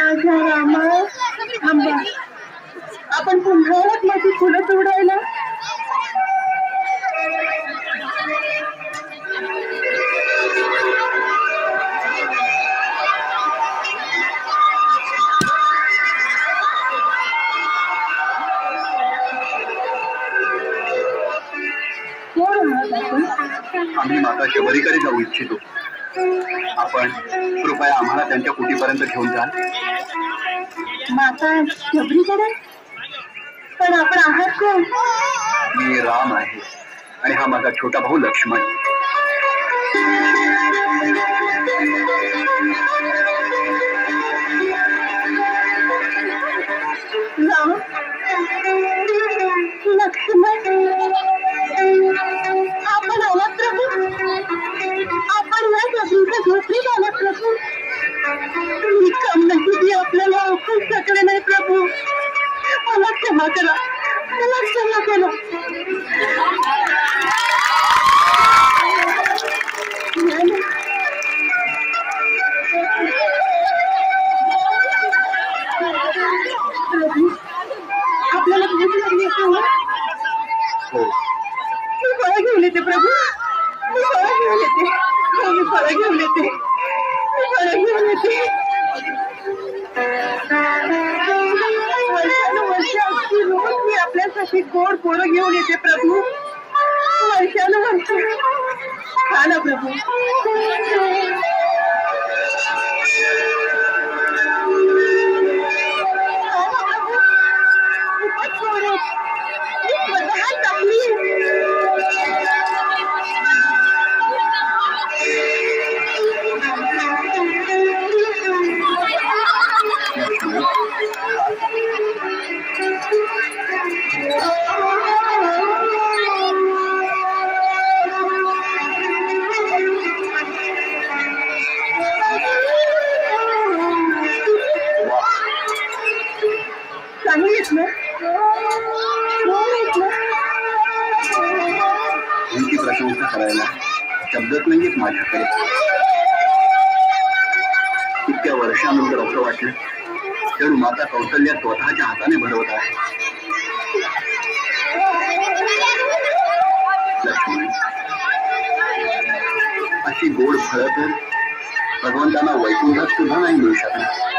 माझ्या रामा थांबा, आपण पुन्हा माझी फुलं तोडायला. आम्ही माता शबरीकडे जाऊ इच्छितो. आपण कृपया आम्हाला त्यांच्या कुटीपर्यंत घेऊन जाल. माता शबरीकडे? पण आपण आहात कोण? मी राम आहे आणि हा माझा छोटा भाऊ लक्ष्मण. राम, लक्ष्मण, आपण आलात प्रभू. आपण या शबरीच्या झोपडीत आलात प्रभू. मी काम नाही आपल्याला ओळखू शकले नाही प्रभू. मला क्षमा करा, मला क्षमा करा. आपल्याला भूक लागली असेल ना? हो, मी फळं घेऊन येते प्रभू. मी फळं घेऊन येते. हो, मी फळं घेऊन येते. मी फळं घेऊन येते. वर्षानुवर्ष अगदी रोज मी आपल्यासाठी गोड पोरं घेऊन येते प्रभू. वर्षानुवर्ष खा ना प्रभू. तुमची प्रशंसा करायला शब्दच नाहीयेत माझ्याकडे. इतक्या वर्षानंतर असं वाटलं जणू माता कौशल्या स्वतःच्या हाताने भरवत आहे. लक्ष्मण, अशी गोड फळं तर भगवंतांना वैकुंठात सुद्धा नाही मिळू शकणार.